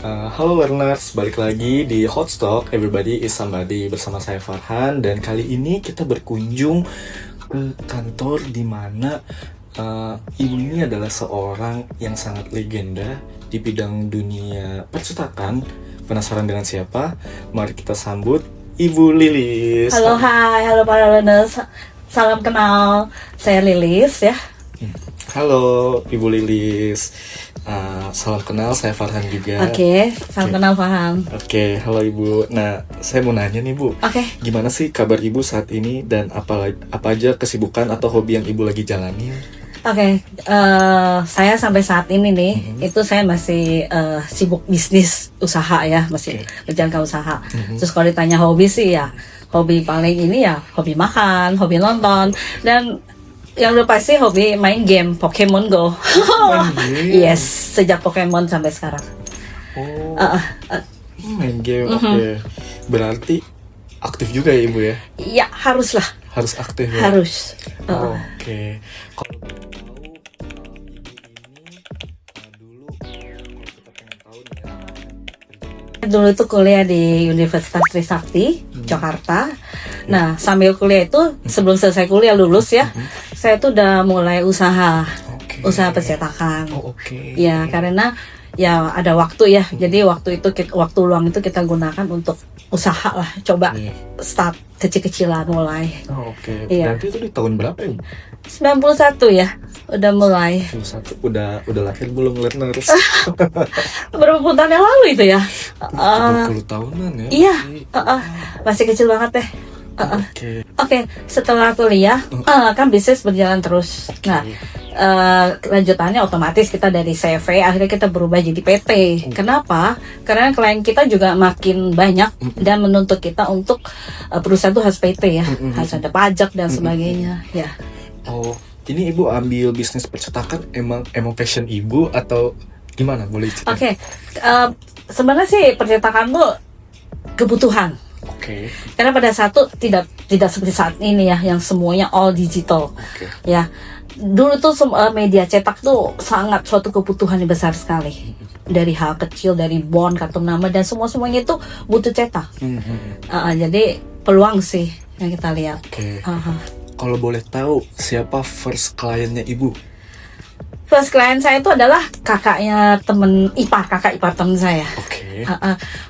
Halo learners, balik lagi di Hot Stock Everybody is Somebody bersama saya Farhan. Dan kali ini kita berkunjung ke kantor di mana ibu ini adalah seorang yang sangat legenda di bidang dunia percetakan. Penasaran dengan siapa? Mari kita sambut Ibu Lilis. Halo, halo para learners. Salam kenal, saya Lilis ya. Halo Ibu Lilis. Salam kenal, saya Farhan juga. Oke, salam kenal Farhan. Oke, halo Ibu. Nah, saya mau nanya nih Bu. Oke. Gimana sih kabar Ibu saat ini dan apa aja kesibukan atau hobi yang Ibu lagi jalani? Oke, saya sampai saat ini nih, itu saya masih sibuk bisnis usaha ya, masih berjalan ke usaha. Terus kalau ditanya hobi sih ya, hobi paling ini ya hobi makan, hobi nonton, dan yang udah pasti hobi main game Pokemon Go. Yes, sejak Pokemon sampai sekarang. Oh, main game, oke. Berarti aktif juga ya Ibu ya? Ya, haruslah. Harus aktif ya? Harus. Oke. Dulu itu kuliah di Universitas Trisakti, Jakarta. Nah, sambil kuliah itu, sebelum selesai kuliah lulus ya, saya tuh udah mulai usaha percetakan. Ya, karena ya ada waktu ya. Jadi waktu luang itu kita gunakan untuk usaha lah. Coba start kecil-kecilan mulai. Iya. Berarti itu di tahun berapa ya? 91 ya, udah mulai. 91 udah lahir belum learners? Berapa tahun yang lalu itu ya? 30 tahunan ya? Iya, masih kecil banget deh. Oke, setelah kuliah kan bisnis berjalan terus. Nah, lanjutannya otomatis kita dari CV akhirnya kita berubah jadi PT. Kenapa? Karena klien kita juga makin banyak dan menuntut kita untuk perusahaan itu harus PT ya, harus ada pajak dan sebagainya. Ya. Oh, ini Ibu ambil bisnis percetakan emang passion Ibu atau gimana? Boleh cerita? Oke, sebenarnya sih percetakan tuh kebutuhan. Karena pada saat itu tidak seperti saat ini ya, yang semuanya all digital. Ya, dulu tuh media cetak tuh sangat suatu kebutuhan yang besar sekali. Dari hal kecil, dari bond, kartu nama dan semuanya itu butuh cetak. Jadi peluang sih yang kita lihat. Kalau boleh tahu siapa first kliennya Ibu? First klien saya itu adalah kakak ipar temen saya.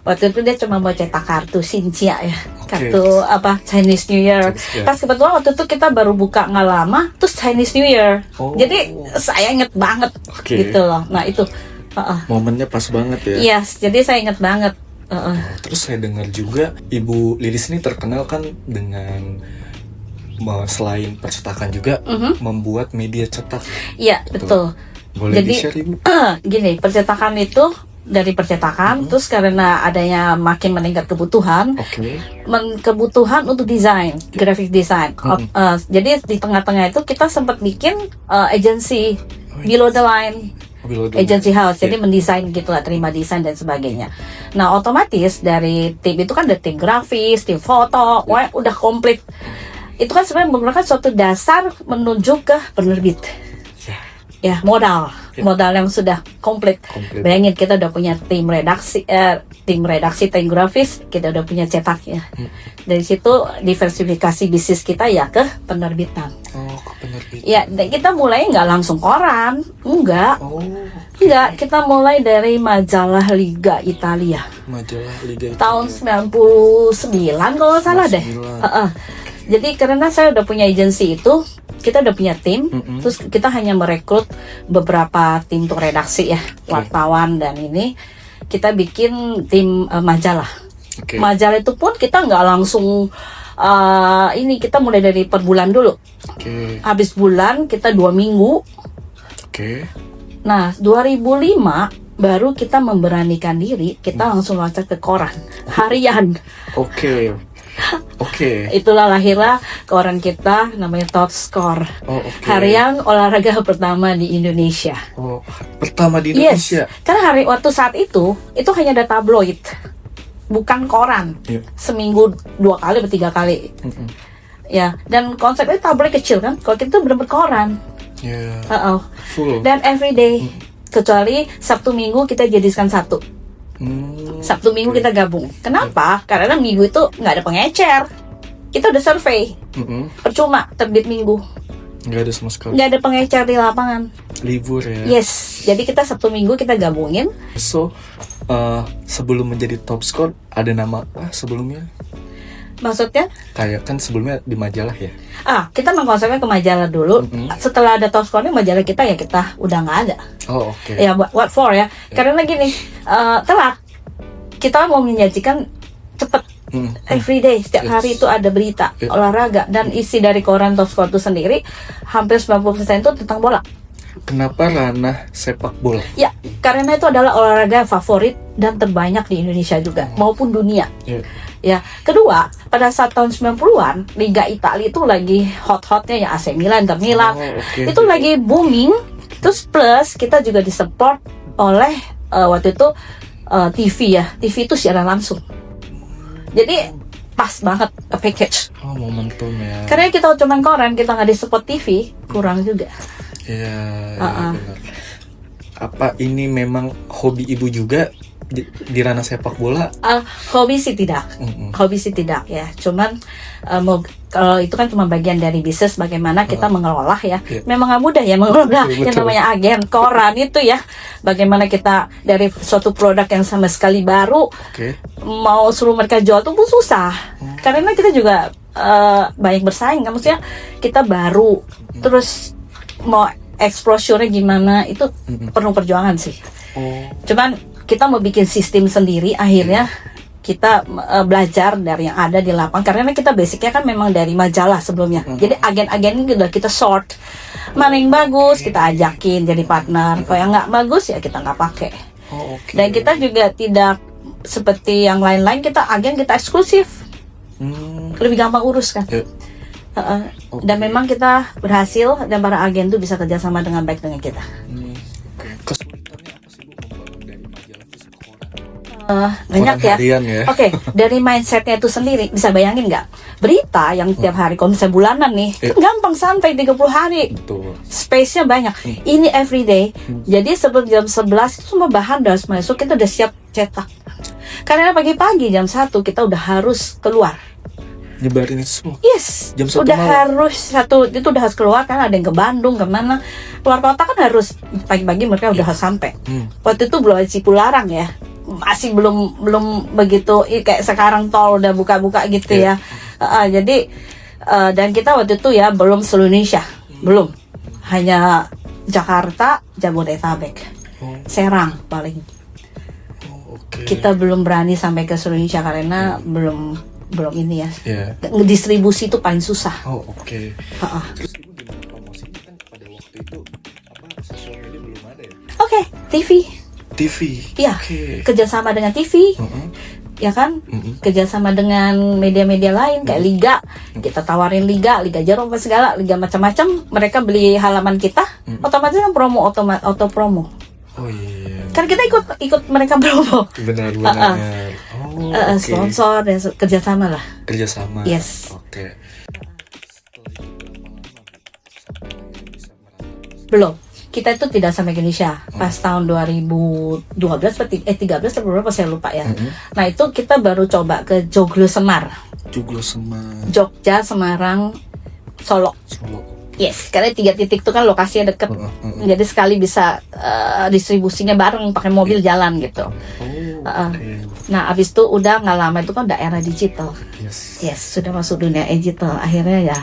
Waktu itu dia cuma mau cetak kartu Xinjia ya, kartu Chinese New Year. Pas kebetulan waktu itu kita baru buka nggak lama, terus Chinese New Year. Jadi saya inget banget gitu loh. Nah itu momennya pas banget ya. Yes, jadi saya inget banget. Terus saya dengar juga Ibu Lilis ini terkenal kan dengan selain percetakan juga membuat media cetak. Iya, betul. Boleh di-share Ibu? Gini, percetakan itu dari percetakan, terus karena adanya makin meningkat kebutuhan, kebutuhan untuk desain, graphic design. Jadi di tengah-tengah itu kita sempat bikin agency below the line. Agency house, jadi mendesain gitu lah, terima desain dan sebagainya. Nah, otomatis dari tim itu kan ada tim grafis, tim foto, udah komplit. Itu kan sebenarnya menggunakan suatu dasar menuju ke penerbit. Ya, modal yang sudah komplit. Bayangin kita udah punya tim redaksi, tim grafis, kita udah punya cetak ya. Dari situ diversifikasi bisnis kita ya ke penerbitan. Ke penerbitan. Ya, kita mulai nggak langsung koran, enggak. Kita mulai dari majalah Liga Italia. Majalah Liga Italia. Tahun 99 kalau nggak salah deh. Jadi karena saya udah punya agensi itu, kita udah punya tim, terus kita hanya merekrut beberapa tim untuk redaksi ya, wartawan dan ini kita bikin tim majalah. Majalah itu pun kita nggak langsung kita mulai dari per bulan dulu. Habis bulan kita 2 minggu. Nah 2005 baru kita memberanikan diri, kita langsung loncat ke koran harian. Itulah lahirlah koran kita namanya Top Score. Harian olahraga pertama di Indonesia. Pertama di Indonesia. Yes. Karena waktu saat itu hanya ada tabloid, bukan koran. Seminggu 2 kali atau 3 kali. Ya, dan konsepnya tabloid kecil kan. Kalau kita bener-bener koran. Full. Dan everyday, kecuali Sabtu Minggu kita jadikan satu. Sabtu Minggu kita gabung. Kenapa? Karena Minggu itu nggak ada pengecer. Kita udah survei. Percuma terbit Minggu. Nggak ada sama sekali. Nggak ada pengecer di lapangan. Libur ya. Yes. Jadi kita Sabtu Minggu kita gabungin. So, sebelum menjadi top score ada nama sebelumnya? Maksudnya? Kayak kan sebelumnya di majalah ya. Kita mengkonsepnya ke majalah dulu. Setelah ada top score-nya majalah kita ya kita udah nggak ada. Oh, oke. Ya what for ya? Karena gini, telat. Kita mau menyajikan cepet. Every day, setiap hari itu ada berita olahraga, dan isi dari koran top score itu sendiri hampir 90% itu tentang bola. Kenapa ranah sepak bola? Ya, karena itu adalah olahraga favorit dan terbanyak di Indonesia juga maupun dunia. Ya, kedua, pada saat tahun 90-an Liga Italia itu lagi hot-hotnya ya, AC Milan, Inter Milan. Itu lagi booming. Terus plus kita juga disupport oleh waktu itu TV ya. TV itu siaran langsung. Jadi pas banget package. Momentum ya. Karena kita cuma koran, kita nggak disupport TV, kurang juga. Iya, benar. Apa ini memang hobi ibu juga di ranah sepak bola? Hobi sih tidak, hobi sih tidak ya. Cuman kalau itu kan cuma bagian dari bisnis, bagaimana kita mengelola ya. Memang nggak mudah ya mengelola yang namanya agen koran itu ya. Bagaimana kita dari suatu produk yang sama sekali baru, mau suruh mereka jual tuh pun susah. Karena kita juga banyak bersaing, kan maksudnya kita baru, terus mau exposure-nya gimana itu perlu perjuangan sih. Cuman kita mau bikin sistem sendiri, akhirnya kita belajar dari yang ada di lapangan, karena kita basicnya kan memang dari majalah sebelumnya. Jadi agen-agen ini udah kita sort, mana yang bagus kita ajakin jadi partner, kalau yang nggak bagus ya kita nggak pakai. Dan kita juga tidak seperti yang lain-lain, kita agen kita eksklusif, lebih gampang urus kan. Dan memang kita berhasil, dan para agen tuh bisa kerjasama dengan baik dengan kita. Kesulitannya apa sih Bu membangun dari majalah ke koran? Banyak ya. Ya. Oke, dari mindsetnya itu sendiri, bisa bayangin nggak? Berita yang tiap hari, kalau misalnya bulanan nih, kan gampang, santai 30 hari. Betul. Space-nya banyak. Ini everyday. Jadi sebelum jam 11 itu semua bahan udah masuk, kita udah siap cetak. Karena pagi-pagi jam 1 kita udah harus keluar. Nyebarin itu semua? Yes, jam 1 udah malam. itu udah harus keluar, kan ada yang ke Bandung, kemana, keluar kota kan harus pagi-pagi mereka udah harus sampai. Waktu itu belum ada Cipularang ya, masih belum begitu kayak sekarang tol udah buka-buka gitu ya. Jadi dan kita waktu itu ya belum seluruh Indonesia, belum, hanya Jakarta, Jabodetabek, Serang paling. Kita belum berani sampai ke seluruh Indonesia karena belum ini ya. Distribusi itu paling susah. Terus ibu gimana promosinya, kan pada waktu itu sosial media belum ada ya? TV. Ya, kerjasama dengan TV. Ya kan, kerjasama dengan media-media lain kayak Liga. Kita tawarin Liga Jarum apa segala, Liga macam-macam. Mereka beli halaman kita, otomatis kan auto promo. Kan kita ikut mereka promo. Benar. Sponsor dan kerjasama lah. Kerjasama. Yes. Oke. Belum. Kita itu tidak sampai ke Indonesia. Pas tahun 2012 13 atau berapa saya lupa ya. Nah, itu kita baru coba ke Joglo Semar. Jogja, Semarang, Solo. Yes, karena 3 titik itu kan lokasinya deket. Jadi sekali bisa distribusinya bareng pakai mobil jalan gitu. Nah, abis itu udah nggak lama itu kan daerah digital. Yes, sudah masuk dunia digital. Akhirnya ya.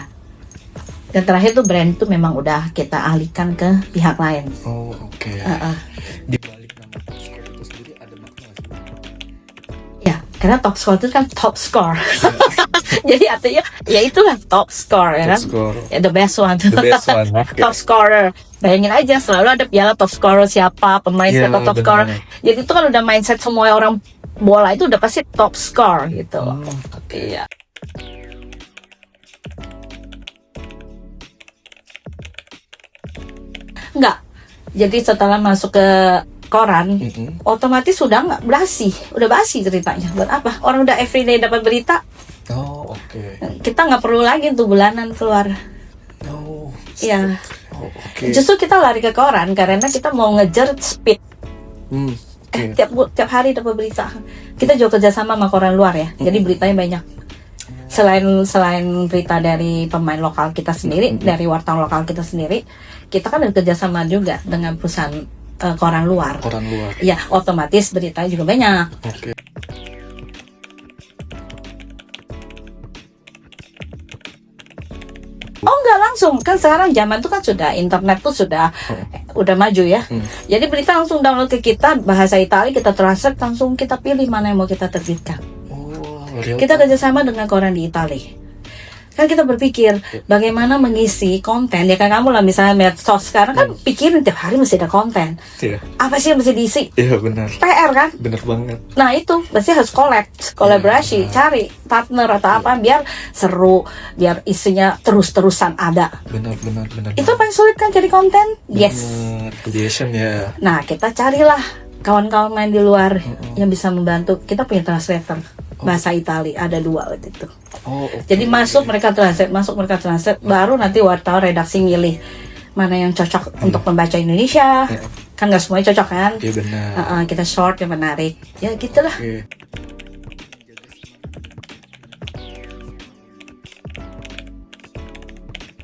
Dan terakhir tuh brand itu memang udah kita alihkan ke pihak lain. Di balik nama Top Score itu sendiri ada makna nggak sih? Ya, karena Top Score itu kan top score. Jadi artinya ya itulah top score ya kan. Ya, the best one. Top scorer. Bayangin aja selalu ada piala top scorer siapa, pemain siapa top scorer. Jadi itu kan udah mindset semua orang bola itu udah pasti top score gitu. Iya. Enggak. Jadi setelah masuk ke koran, otomatis sudah nggak udah basi ceritanya. Buat apa? Orang udah everyday dapat berita. Kita nggak perlu lagi untuk bulanan keluar. Iya. Justru kita lari ke koran karena kita mau ngejar speed. tiap hari dapat berita. Kita juga kerjasama sama koran luar ya, jadi beritanya banyak. Selain berita dari pemain lokal kita sendiri, dari wartawan lokal kita sendiri, kita kan ada kerjasama juga dengan perusahaan koran luar. Ya, otomatis beritanya juga banyak. Oh enggak langsung, kan sekarang zaman tuh kan sudah internet tuh sudah udah maju ya. Jadi berita langsung download ke kita, bahasa Italia kita translate, langsung kita pilih mana yang mau kita terbitkan. Kita kerjasama dengan koran di Italia. Kan kita berpikir bagaimana mengisi konten ya, kan kamu lah misalnya medsos sekarang kan pikirin tiap hari mesti ada konten. Apa sih yang mesti diisi? Iya benar. PR kan? Benar banget. Nah itu pasti harus kolaborasi, cari partner atau apa biar seru, biar isinya terus-terusan ada. Benar. Itu paling sulit kan cari konten? Yes. Creation ya. Nah kita carilah kawan-kawan main di luar yang bisa membantu. Kita punya translator bahasa Italia, ada 2 waktu itu. Jadi masuk mereka translate, baru nanti wartawan redaksi milih mana yang cocok untuk membaca Indonesia. Kan nggak semuanya cocok kan? Iya benar. Kita short yang menarik, ya gitulah.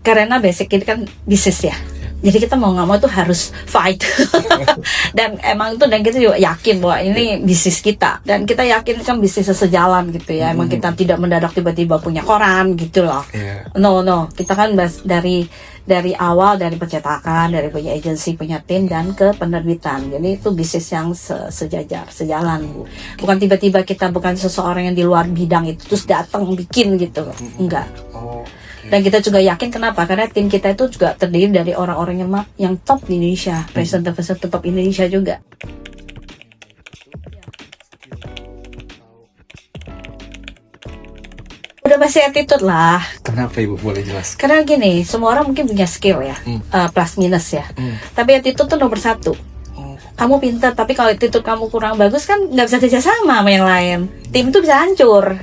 Karena basic ini kan bisnis ya. Jadi kita mau nggak mau tuh harus fight. Dan emang itu, dan kita juga yakin bahwa ini bisnis kita, dan kita yakin kan bisnisnya sejalan gitu ya. Emang kita tidak mendadak tiba-tiba punya koran gitu loh. No, kita kan dari awal, dari percetakan, dari punya agensi, punya tim, dan ke penerbitan. Jadi itu bisnis yang sejalan. Bukan tiba-tiba kita bukan seseorang yang di luar bidang itu terus datang bikin gitu. Enggak. Dan kita juga yakin kenapa? Karena tim kita itu juga terdiri dari orang-orang yang top di Indonesia, presenter top Indonesia juga. Udah pasti attitude lah. Kenapa Ibu boleh jelas? Karena gini, semua orang mungkin punya skill ya, plus minus ya. Tapi attitude tuh nomor 1. Kamu pintar, tapi kalau attitude kamu kurang bagus kan nggak bisa kerjasama sama yang lain. Tim itu bisa hancur.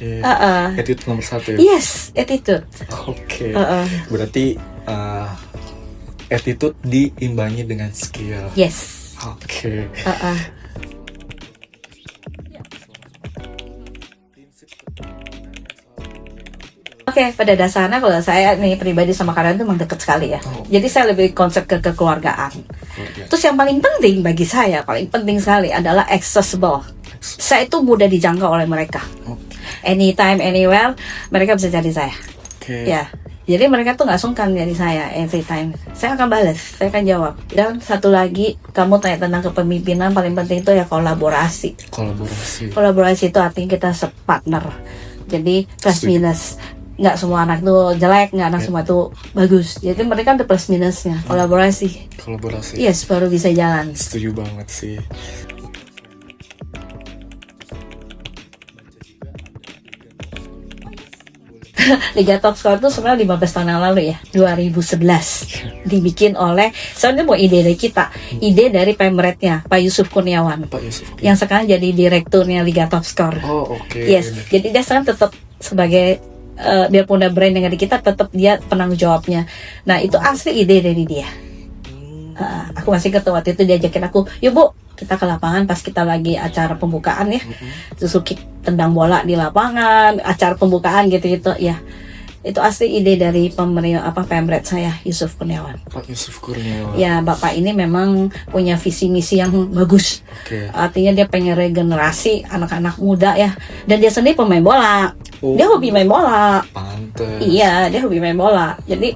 Attitude nomor 1 ya? Yes, attitude. Berarti attitude diimbangi dengan skill. Yes. Pada dasarnya kalau saya nih pribadi sama kalian tuh memang dekat sekali ya. Jadi saya lebih konsep ke kekeluargaan. Terus yang paling penting bagi saya, paling penting sekali adalah accessible. Saya itu mudah dijangkau oleh mereka. Anytime, anywhere, mereka bisa cari saya. Ya, jadi mereka tuh nggak sungkan cari saya every time. Saya akan balas, saya akan jawab. Dan satu lagi, kamu tanya tentang kepemimpinan, paling penting itu ya kolaborasi. Kolaborasi itu artinya kita separtner. Jadi plus minus. Nggak semua anak tuh jelek, nggak anak semua tuh bagus. Jadi mereka ada plus minusnya. Kolaborasi. Yes, baru bisa jalan. Setuju banget sih. Liga Top Score itu sebenarnya 15 tahun yang lalu ya, 2011 dibikin oleh, sebenarnya mau ide dari kita, ide dari pemretnya Pak Yusuf Kurniawan, yang sekarang jadi direkturnya Liga Top Score. Yes, jadi dia sekarang tetap sebagai biarpun ada brand yang ada kita, tetap dia penanggung jawabnya. Nah itu asli ide dari dia. Aku masih ingat waktu itu diajakin aku, yuk Bu, kita ke lapangan pas kita lagi acara pembukaan ya, terus tendang bola di lapangan, acara pembukaan gitu ya. Itu asli ide dari pemret saya, Yusuf Kurniawan. Pak Yusuf Kurniawan. Ya, Bapak ini memang punya visi misi yang bagus. Artinya dia pengen regenerasi anak-anak muda ya, dan dia sendiri pemain bola. Dia hobi main bola. Pantes. Iya, dia hobi main bola. Jadi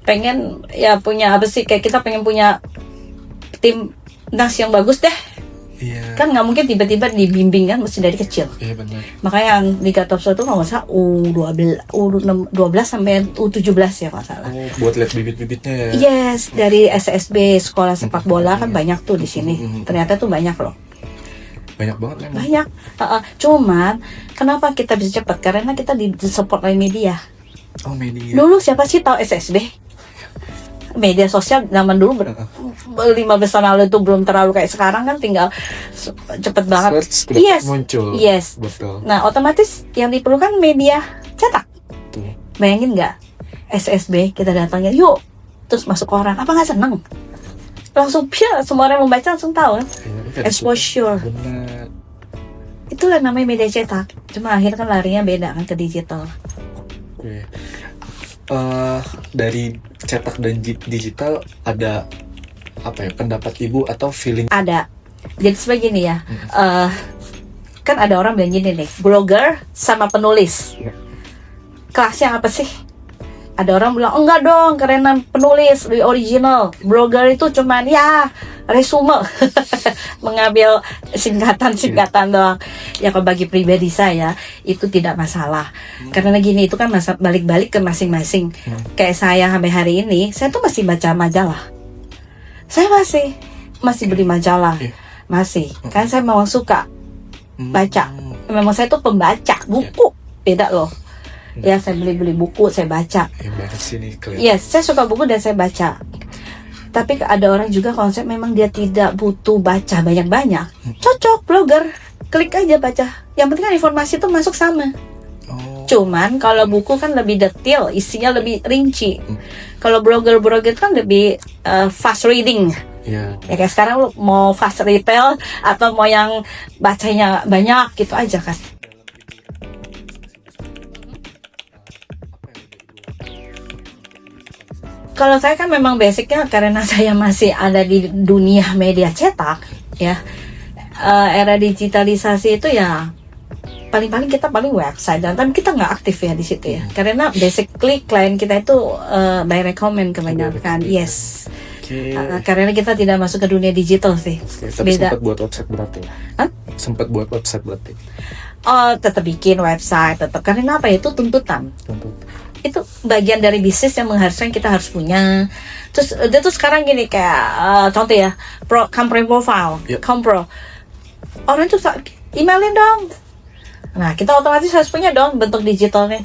pengen ya punya apa sih, kayak kita pengen punya tim nas yang bagus deh. Kan nggak mungkin tiba-tiba dibimbing kan, mesti dari kecil. Benar. Makanya yang Liga Top Score itu kalau nggak salah U12 sampai U17 ya nggak salah. Buat lihat bibit-bibitnya ya. Yes, dari SSB sekolah sepak bola kan banyak tuh di sini. Ternyata tuh banyak loh. Banyak banget memang. Banyak. Cuman kenapa kita bisa cepat? Karena kita di support oleh media. Media. Dulu siapa sih tahu SSB? Media sosial zaman dulu 15 tahun lalu itu belum terlalu kayak sekarang kan, tinggal cepet banget. Muncul. Yes. Betul. Nah otomatis yang diperlukan media cetak. Bayangin nggak, SSB kita datangnya yuk, terus masuk koran, apa nggak seneng? langsung semua orang membaca langsung tahu kan. Exposure. Benar. Itulah namanya media cetak. Cuma akhirnya kan larinya beda kan ke digital. Oke. Dari cetak dan digital ada apa ya, pendapat ibu atau feeling? Ada. Jadi sebegini ya. Kan ada orang bilang gini nih, blogger sama penulis. Kelasnya apa sih? Ada orang bilang, enggak dong, karena penulis lebih original. Blogger itu cuman ya resume, mengambil singkatan doang. Ya kalau bagi pribadi saya itu tidak masalah. Karena gini, itu kan balik-balik ke masing-masing. Kayak saya sampai hari ini, saya tuh masih baca majalah. Saya masih beli majalah, masih. Karena saya memang suka baca. Memang saya tuh pembaca buku, beda loh. Ya saya beli buku, saya baca. Yes, saya suka buku dan saya baca. Tapi ada orang juga konsep memang dia tidak butuh baca banyak-banyak. Cocok blogger, klik aja baca. Yang penting kan informasi itu masuk sama. Cuman kalau buku kan lebih detail, isinya lebih rinci. Kalau blogger kan lebih fast reading. Ya kayak sekarang lu mau fast retail atau mau yang bacanya banyak gitu aja kan. Kalau saya kan memang basicnya karena saya masih ada di dunia media cetak ya, era digitalisasi itu ya paling-paling kita paling website dan tapi kita nggak aktif ya di situ ya, karena basically klien kita itu by recommend kebanyakan. Yes. Karena kita tidak masuk ke dunia digital sih. Tapi sempat buat website berarti. Sempat buat website berarti. Oh, tetap bikin website, tetap. Karena apa? Itu tuntutan. Itu bagian dari bisnis yang mengharuskan kita harus punya. Terus dia tuh sekarang gini kayak contoh ya, company profile, compro. Orang tuh emailin dong. Nah, kita otomatis harus punya dong bentuk digitalnya.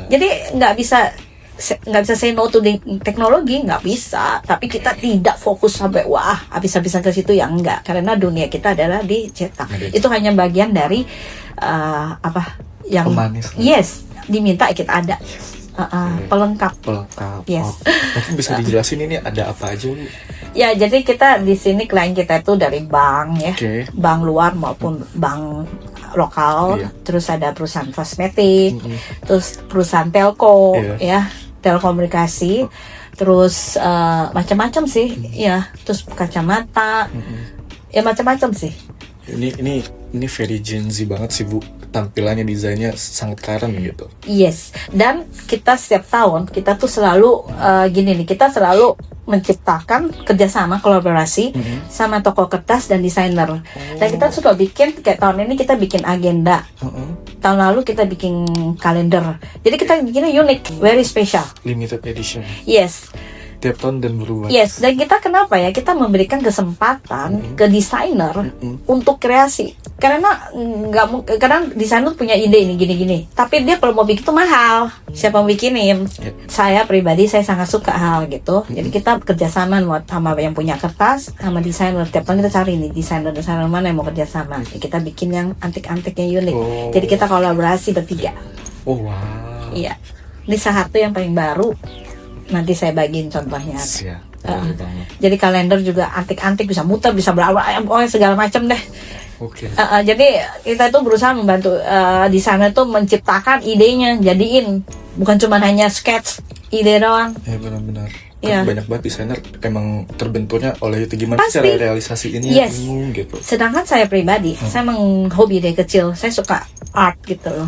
Jadi nggak bisa say no to teknologi, nggak bisa. Tapi kita tidak fokus sampai wah habis-habisan ke situ ya, enggak. Karena dunia kita adalah dicetak. Itu hanya bagian dari apa yang pemanis. Yes, diminta kita ada. Pelengkap. Yes. Mungkin bisa dijelasin ini ada apa aja, Bu? Ya, jadi kita di sini klien kita itu dari bank ya, bank luar maupun bank lokal. Terus ada perusahaan kosmetik, terus perusahaan telco, ya, telekomunikasi, terus macam-macam sih, ya, terus kacamata, ya macam-macam sih. Ini very Gen Z banget sih, Bu. Tampilannya, desainnya sangat keren gitu. Yes, dan kita setiap tahun kita tuh selalu gini nih, kita selalu menciptakan kerjasama kolaborasi sama toko kertas dan desainer. Dan kita suka bikin kayak tahun ini kita bikin agenda. Tahun lalu kita bikin kalender. Jadi kita bikinnya unik, very special. Limited edition. Yes. Tiap tahun dan berubah. Yes, dan kita kenapa ya? Kita memberikan kesempatan ke desainer untuk kreasi. Karena kadang desainer punya ide ini gini-gini, tapi dia kalau mau bikin itu mahal. Siapa mau bikinin? Saya pribadi saya sangat suka hal gitu. Jadi kita kerjasama sama yang punya kertas, sama desainer. Tiap tahun kita cari nih desainer mana yang mau kerjasama. Kita bikin yang antik-antiknya unik. Jadi kita kolaborasi bertiga. Oh wow. Iya. Ini satu yang paling baru. Nanti saya bagiin contohnya. Jadi kalender juga antik-antik, bisa muter, bisa segala macam deh. Jadi kita itu berusaha membantu desainer tuh menciptakan idenya, jadiin bukan cuma hanya sketch ide doang. Ya benar-benar. Banyak banget desainer emang terbenturnya oleh itu, gimana cara realisasiinnya. Gitu. Sedangkan saya pribadi, saya emang hobi dari kecil, saya suka art gitu loh.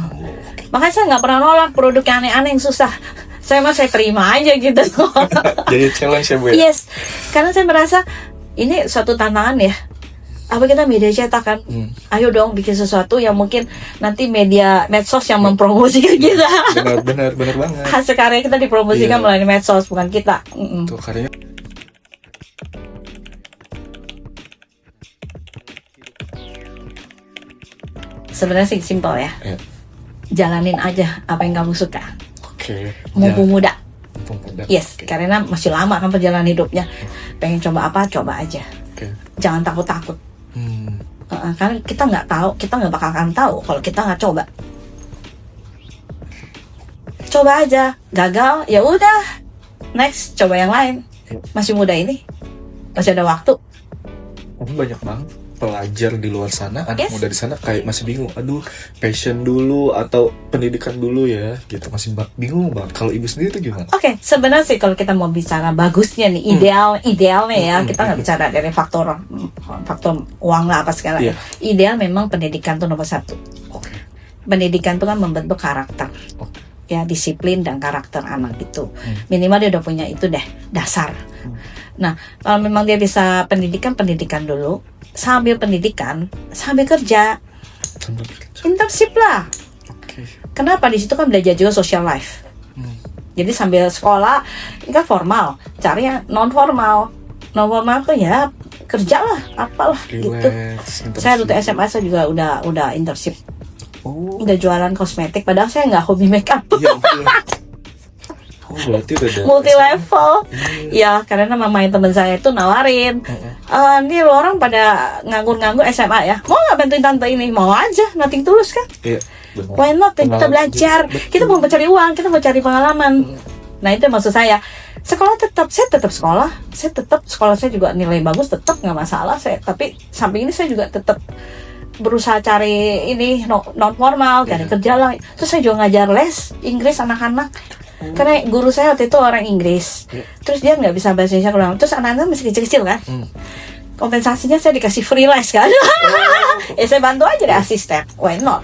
Makanya saya nggak pernah nolak produk yang aneh-aneh yang susah. Saya terima aja gitu. Jadi challenge ya, Bu. Yes, karena saya merasa ini suatu tantangan ya. Apa kita media cetak kan? Ayo dong bikin sesuatu yang mungkin nanti medsos yang mempromosikan kita. Benar banget. Hasil karya kita dipromosikan melalui medsos, bukan kita. Tuh karyanya. Sebenarnya sih simpel ya. Jalanin aja apa yang kamu suka. Mumpung muda. Yes, karena masih lama kan perjalanan hidupnya. Pengen coba apa, coba aja. Jangan takut-takut. Karena kita nggak tahu, kita nggak bakal akan tahu kalau kita nggak coba. Coba aja, gagal ya udah, next coba yang lain. Masih muda ini, masih ada waktu. Tapi banyak banget pelajar di luar sana, anak Yes. muda di sana kayak masih bingung. Aduh, passion dulu atau pendidikan dulu ya, gitu. Masih bingung banget. Kalau ibu sendiri tuh gimana? Oke, sebenarnya sih kalau kita mau bicara bagusnya nih, idealnya ya, kita nggak bicara dari faktor uang lah apa segala. Iya. Ideal memang pendidikan tuh nomor satu. Oke. Pendidikan tuh kan membentuk karakter, Oke. ya disiplin dan karakter anak itu. Minimal dia udah punya itu deh dasar. Nah, kalau memang dia bisa pendidikan dulu, sambil pendidikan, sambil kerja, internship lah. Oke. Kenapa di situ kan belajar juga social life. Jadi sambil sekolah, ini kan formal, cari yang non formal. Non formal tuh ya kerja lah, apalah gitu. Relax. Saya waktu SMA saya juga udah internship, Oh. udah jualan kosmetik. Padahal saya nggak hobi makeup, Iya. Oh, berarti udah ada. multi level. Ya karena mamanya teman saya itu nawarin, nih lo orang pada nganggur-nganggur SMA ya, mau nggak bantuin tante ini? Mau aja, nothing tulus kan? Iya, benar. Why not? Kita Pengalaman. belajar. Betul. Kita mau mencari uang, kita mau cari pengalaman. Nah itu maksud saya. Sekolah saya tetap sekolah. Sekolah saya juga nilai bagus, tetap nggak masalah. Tapi samping ini saya juga tetap berusaha cari ini non formal, cari kerja lah. Terus saya juga ngajar les Inggris anak-anak. Karena guru saya waktu itu orang Inggris. Terus dia nggak bisa bahasa Indonesia. Terus anak-anak masih kecil-kecil kan. Kompensasinya saya dikasih free les kan. Ya saya bantu aja deh asisten. Why not?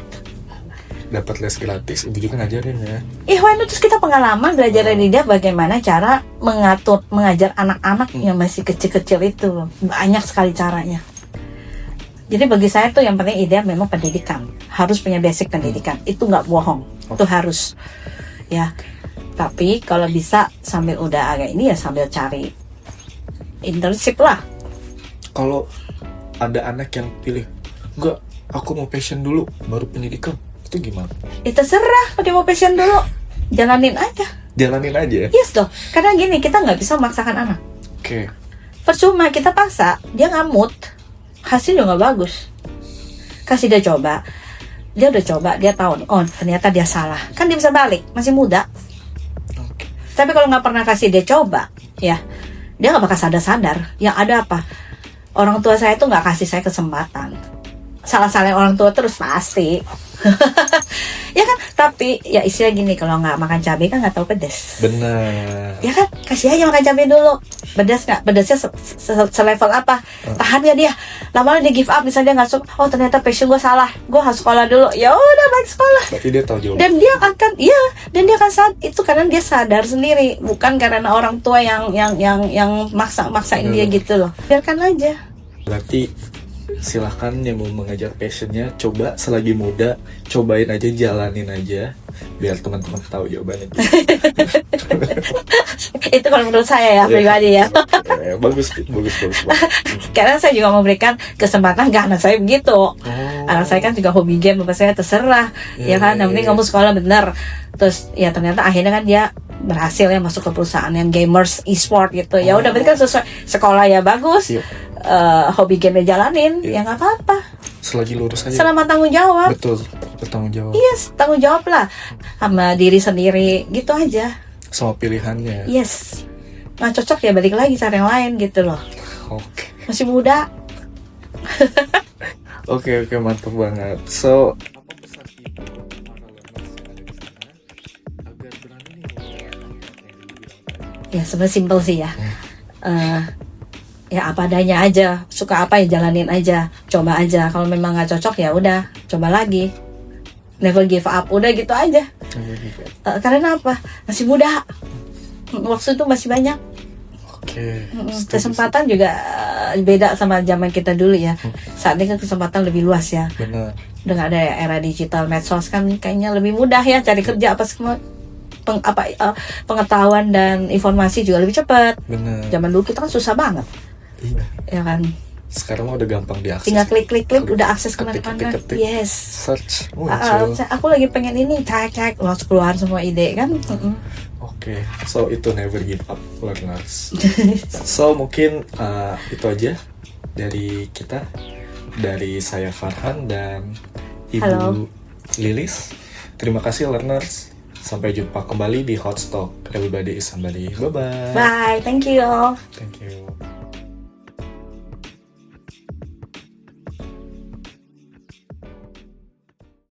Dapat les gratis, ibu juga ngajarin ya. Why not? Terus kita pengalaman belajar dari dia bagaimana cara mengajar anak-anak yang masih kecil-kecil itu. Banyak sekali caranya. Jadi bagi saya tuh yang penting ideal memang pendidikan. Harus punya basic pendidikan. Itu nggak bohong. Itu harus. Ya. Tapi kalau bisa sambil udah agak ini ya sambil cari internship lah. Kalau ada anak yang pilih, enggak, aku mau passion dulu, baru pendidikan, itu gimana? Itu terserah, kalau dia mau passion dulu, jalanin aja. Jalanin aja. Yes dong, karena gini kita nggak bisa memaksakan anak. Oke. Percuma kita paksa, dia nggak mood, hasilnya nggak bagus. Kasih dia coba, dia udah coba, dia tahu nih, oh ternyata dia salah, kan dia bisa balik, masih muda. Oke. Tapi kalau nggak pernah kasih dia coba, ya dia nggak bakal sadar-sadar. Yang ada apa? Orang tua saya tuh nggak kasih saya kesempatan. Salah-salahin orang tua terus pasti. Ya kan? Tapi ya istilah gini, kalau nggak makan cabai kan nggak tahu pedes. Benar. Ya kan? Kasih aja makan cabai dulu. Pedas nggak? Pedasnya selevel apa? Tahan nggak dia? Lama-lama dia give up, misalnya dia nggak suka. Oh ternyata passion gue salah. Gue harus sekolah dulu. Ya udah balik sekolah. Berarti dia tahu jawaban. Dan dia akan saat itu karena dia sadar sendiri, bukan karena orang tua yang maksain dia gitu loh. Biarkan aja. Berarti silahkan yang mau mengajar passionnya, coba selagi muda, cobain aja, jalanin aja, biar teman-teman tahu jawabannya. Itu kalau menurut saya ya pribadi ya. Bagus banget. Karena saya juga memberikan kesempatan ke anak saya begitu. Anak saya kan juga hobi game, bapak saya terserah, ya kan. Yang penting kamu sekolah bener. Terus ya ternyata akhirnya kan dia berhasil ya masuk ke perusahaan yang gamers e-sport gitu. Ya udah berarti kan sesuai sekolah ya bagus. Hobi game jalanin, ya nggak apa-apa. Selagi lurus aja. Selama tanggung jawab. Betul, bertanggung jawab. Yes, tanggung jawab lah sama diri sendiri, gitu aja. Sama pilihannya. Yes, nggak cocok ya balik lagi cari yang lain gitu loh. Oke. Masih muda. Oke, mantap banget. So, apa pesan ibu untuk para learners yang ada di sana agar berani nih melakukan apa yang dibilang tadi? Ya sebenarnya simple sih ya. Ya apa adanya aja, suka apa ya jalanin aja, coba aja. Kalau memang nggak cocok ya udah, coba lagi. Never give up, udah gitu aja. Karena apa? Masih muda, waktu itu masih banyak. Oke. Kesempatan juga beda sama zaman kita dulu ya. Saat ini kan kesempatan lebih luas ya. Benar. Udah nggak ada era digital, medsos kan kayaknya lebih mudah ya cari kerja apa semua. Pengetahuan dan informasi juga lebih cepat. Benar. Zaman dulu kita kan susah banget. Iya. Ya kan. Sekarang mah udah gampang diakses. Tinggal klik udah akses kemana-mana. Ketik. Yes. Search muncul. Aku lagi pengen ini, cek langsung keluar semua ide kan. Oke, so itu never give up learners. So mungkin itu aja dari kita, dari saya Farhan dan Ibu Halo. Lilis. Terima kasih learners. Sampai jumpa kembali di Hot Stock. Everybody is somebody. Bye bye. Bye, thank you. Thank you.